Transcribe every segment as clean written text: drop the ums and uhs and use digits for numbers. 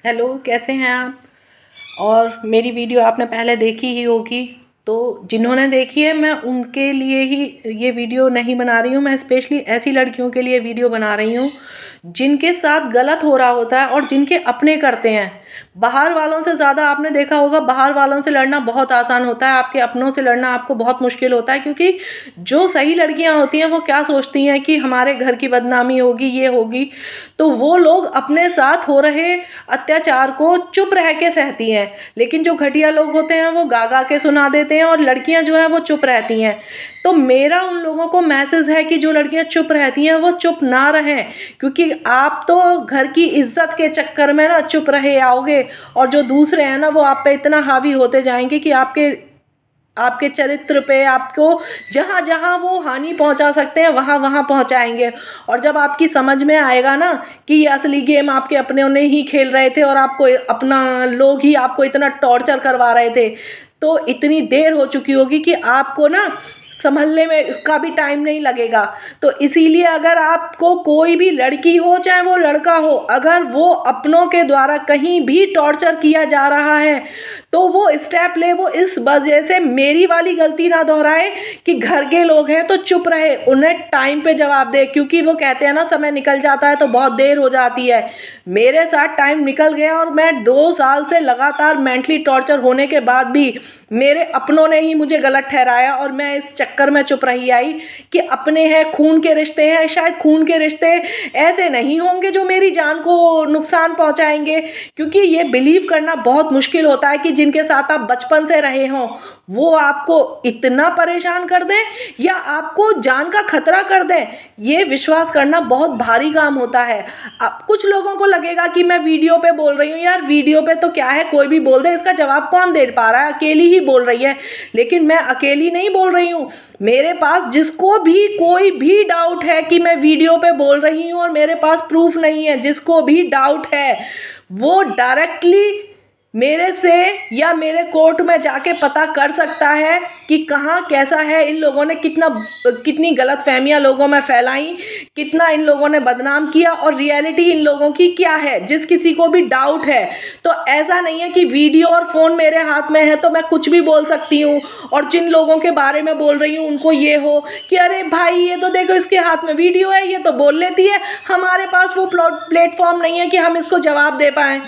Hello, कैसे हैं आप। और मेरी वीडियो आपने पहले देखी ही होगी, तो जिन्होंने देखी है मैं उनके लिए ही ये वीडियो नहीं बना रही हूँ। मैं स्पेशली ऐसी लड़कियों के लिए वीडियो बना रही हूँ जिनके साथ गलत हो रहा होता है और जिनके अपने करते हैं। बाहर वालों से ज़्यादा आपने देखा होगा, बाहर वालों से लड़ना बहुत आसान होता है, आपके अपनों से लड़ना आपको बहुत मुश्किल होता है। क्योंकि जो सही लड़कियां होती हैं वो क्या सोचती हैं कि हमारे घर की बदनामी होगी, ये होगी, तो वो लोग अपने साथ हो रहे अत्याचार को चुप रह के सहती हैं। लेकिन जो घटिया लोग होते हैं वो गा गा के सुना देते हैं और लड़कियां जो है वो चुप रहती हैं। तो मेरा उन लोगों को मैसेज है कि जो लड़कियां चुप रहती हैं वो चुप ना रहें, क्योंकि आप तो घर की इज्जत के चक्कर में ना चुप रहे आओगे, और जो दूसरे हैं ना वो आप पे इतना हावी होते जाएंगे कि आपके चरित्र पे, आपको जहाँ जहाँ वो हानि पहुँचा सकते हैं वहाँ वहाँ पहुँचाएंगे। और जब आपकी समझ में आएगा ना कि ये असली गेम आपके अपने ने ही खेल रहे थे और आपको अपना लोग ही आपको इतना टॉर्चर करवा रहे थे, तो इतनी देर हो चुकी होगी कि आपको ना संभलने में इसका भी टाइम नहीं लगेगा। तो इसीलिए अगर आपको कोई भी लड़की हो चाहे वो लड़का हो, अगर वो अपनों के द्वारा कहीं भी टॉर्चर किया जा रहा है तो वो स्टेप ले। वो इस वजह से मेरी वाली गलती ना दोहराए कि घर के लोग हैं तो चुप रहे, उन्हें टाइम पे जवाब दे। क्योंकि वो कहते हैं ना, समय निकल जाता है तो बहुत देर हो जाती है। मेरे साथ टाइम निकल गया और मैं 2 साल से लगातार मेंटली टॉर्चर होने के बाद भी मेरे अपनों ने ही मुझे गलत ठहराया और मैं इस चक्कर में चुप रही आई कि अपने हैं, खून के रिश्ते हैं। शायद खून के रिश्ते ऐसे नहीं होंगे जो मेरी जान को नुकसान पहुंचाएंगे, क्योंकि ये बिलीव करना बहुत मुश्किल होता है कि जिनके साथ आप बचपन से रहे हों वो आपको इतना परेशान कर दें या आपको जान का खतरा कर दें। ये विश्वास करना बहुत भारी काम होता है। अब कुछ लोगों को लगेगा कि मैं वीडियो पे बोल रही हूँ, यार वीडियो पे तो क्या है, कोई भी बोल दे, इसका जवाब कौन दे पा रहा है, अकेली ही बोल रही है। लेकिन मैं अकेली नहीं बोल रही हूँ। मेरे पास जिसको भी कोई भी डाउट है कि मैं वीडियो पे बोल रही हूँ और मेरे पास प्रूफ नहीं है, जिसको भी डाउट है वो डायरेक्टली मेरे से या मेरे कोर्ट में जाके पता कर सकता है कि कहाँ कैसा है। इन लोगों ने कितनी गलत फहमियाँ लोगों में फैलाई, कितना इन लोगों ने बदनाम किया और रियलिटी इन लोगों की क्या है। जिस किसी को भी डाउट है तो ऐसा नहीं है कि वीडियो और फ़ोन मेरे हाथ में है तो मैं कुछ भी बोल सकती हूँ, और जिन लोगों के बारे में बोल रही हूँ उनको ये हो कि अरे भाई ये तो देखो इसके हाथ में वीडियो है, ये तो बोल लेती है, हमारे पास वो प्लेटफॉर्म नहीं है कि हम इसको जवाब दे पाएँ।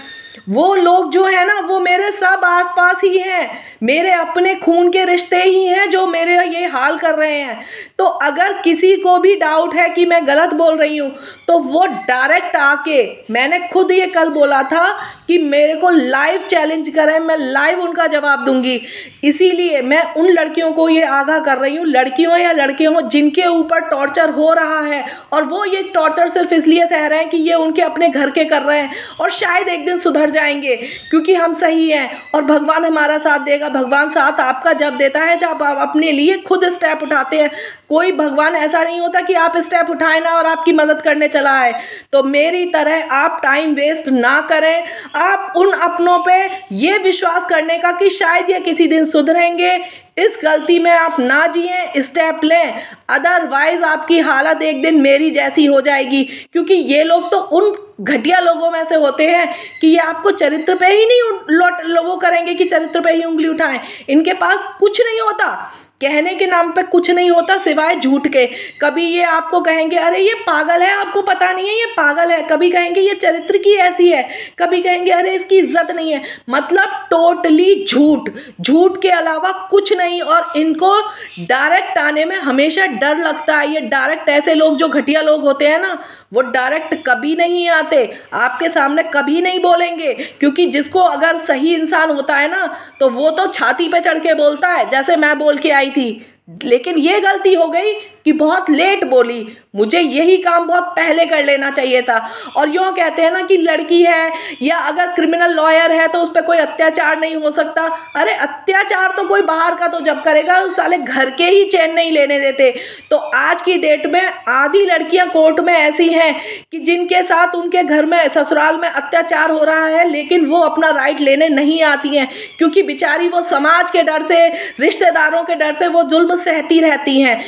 वो लोग जो है ना वो मेरे सब आसपास ही हैं, मेरे अपने खून के रिश्ते ही हैं जो मेरे ये हाल कर रहे हैं। तो अगर किसी को भी डाउट है कि मैं गलत बोल रही हूँ तो वो डायरेक्ट आके, मैंने खुद ये कल बोला था कि मेरे को लाइव चैलेंज करें, मैं लाइव उनका जवाब दूंगी। इसीलिए मैं उन लड़कियों को ये आगाह कर रही हूँ, लड़कियों या लड़के हों जिनके ऊपर टॉर्चर हो रहा है और वो ये टॉर्चर सिर्फ इसलिए सह रहे हैं कि ये उनके अपने घर के कर रहे हैं और शायद एक दिन सुधर जाएंगे क्योंकि हम सही हैं और भगवान हमारा साथ देगा। भगवान साथ आपका जब देता है जब आप अपने लिए खुद स्टेप उठाते हैं। कोई भगवान ऐसा नहीं होता कि आप स्टेप उठाए ना और आपकी मदद करने चला आए। तो मेरी तरह आप टाइम वेस्ट ना करें, आप उन अपनों पे ये विश्वास करने का कि शायद ये किसी दिन सुधरेंगे, इस गलती में आप ना जिएं, स्टेप लें। अदरवाइज आपकी हालत एक दिन मेरी जैसी हो जाएगी, क्योंकि ये लोग तो उन घटिया लोगों में से होते हैं कि ये आपको चरित्र पे ही नहीं लोगों करेंगे कि चरित्र पे ही उंगली उठाएं। इनके पास कुछ नहीं होता, कहने के नाम पे कुछ नहीं होता सिवाय झूठ के। कभी ये आपको कहेंगे अरे ये पागल है, आपको पता नहीं है ये पागल है, कभी कहेंगे ये चरित्र की ऐसी है, कभी कहेंगे अरे इसकी इज्जत नहीं है। मतलब टोटली झूठ, झूठ के अलावा कुछ नहीं। और इनको डायरेक्ट आने में हमेशा डर लगता है। ये डायरेक्ट, ऐसे लोग जो घटिया लोग होते हैं ना वो डायरेक्ट कभी नहीं आते, आपके सामने कभी नहीं बोलेंगे, क्योंकि जिसको अगर सही इंसान होता है ना तो वो तो छाती पे चढ़ के बोलता है, जैसे मैं बोल के आई थी। लेकिन ये गलती हो गई कि बहुत लेट बोली, मुझे यही काम बहुत पहले कर लेना चाहिए था। और यूँ कहते हैं ना कि लड़की है या अगर क्रिमिनल लॉयर है तो उस पर कोई अत्याचार नहीं हो सकता। अरे अत्याचार तो कोई बाहर का तो जब करेगा, साले घर के ही चैन नहीं लेने देते। तो आज की डेट में आधी लड़कियां कोर्ट में ऐसी हैं कि जिनके साथ उनके घर में ससुराल में अत्याचार हो रहा है लेकिन वो अपना राइट लेने नहीं आती हैं, क्योंकि बेचारी वो समाज के डर से, रिश्तेदारों के डर से वो जुल्म सहती रहती हैं।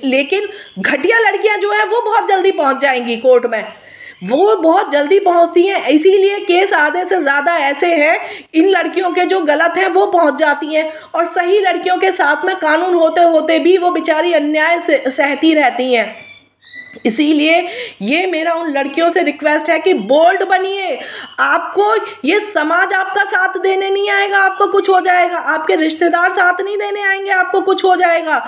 लेकिन घटिया लड़कियां जो है वो बहुत जल्दी पहुंच जाएंगी कोर्ट में। वो बहुत जल्दी पहुंचती हैं, इसीलिए केस आधे से ज़्यादा ऐसे हैं इन लड़कियों के जो गलत हैं वो पहुंच जाती हैं, और सही लड़कियों के साथ में कानून होते होते भी वो बेचारी अन्याय से सहती रहती हैं। इसीलिए ये मेरा उन लड़कियों से रिक्वेस्ट है कि बोल्ड बनिए। आपको ये समाज आपका साथ देने नहीं आएगा, आपको कुछ हो जाएगा, आपके रिश्तेदार साथ नहीं देने आएंगे, आपको कुछ हो जाएगा।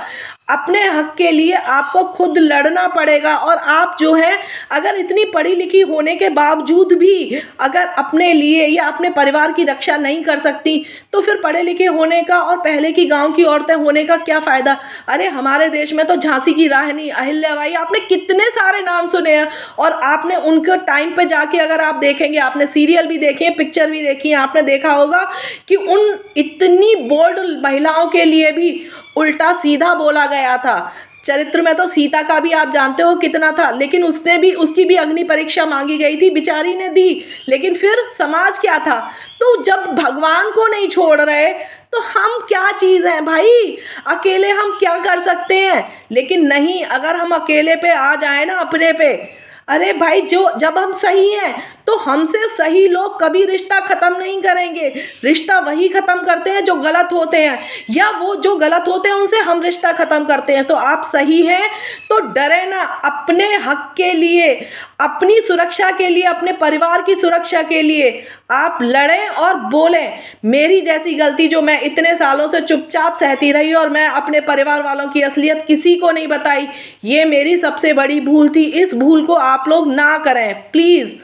अपने हक के लिए आपको खुद लड़ना पड़ेगा। और आप जो है अगर इतनी पढ़ी लिखी होने के बावजूद भी अगर अपने लिए या अपने परिवार की रक्षा नहीं कर सकती तो फिर पढ़े लिखे होने का और पहले की गांव की औरतें होने का क्या फ़ायदा। अरे हमारे देश में तो झांसी की रानी, अहिल्याबाई, आपने कितने सारे नाम सुने हैं, और आपने उनके टाइम पे जाके अगर आप देखेंगे, आपने सीरियल भी देखे हैं, पिक्चर भी देखी है, आपने देखा होगा कि उन इतनी बोल्ड महिलाओं के लिए भी उल्टा सीधा बोला गया था। चरित्र में तो सीता का भी आप जानते हो कितना था, लेकिन उसकी भी अग्नि परीक्षा मांगी गई थी, बेचारी ने दी, लेकिन फिर समाज क्या था। तो जब भगवान को नहीं छोड़ रहे तो हम क्या चीज़ हैं भाई, अकेले हम क्या कर सकते हैं। लेकिन नहीं, अगर हम अकेले पे आ जाए ना अपने पे, अरे भाई जब हम सही हैं तो हमसे सही लोग कभी रिश्ता ख़त्म नहीं करेंगे। रिश्ता वही ख़त्म करते हैं जो गलत होते हैं, या वो जो गलत होते हैं उनसे हम रिश्ता ख़त्म करते हैं। तो आप सही हैं तो डरे ना, अपने हक के लिए, अपनी सुरक्षा के लिए, अपने परिवार की सुरक्षा के लिए आप लड़ें और बोलें। मेरी जैसी गलती जो मैं इतने सालों से चुपचाप सहती रही और मैं अपने परिवार वालों की असलियत किसी को नहीं बताई, ये मेरी सबसे बड़ी भूल थी। इस भूल को आप लोग ना करें प्लीज़।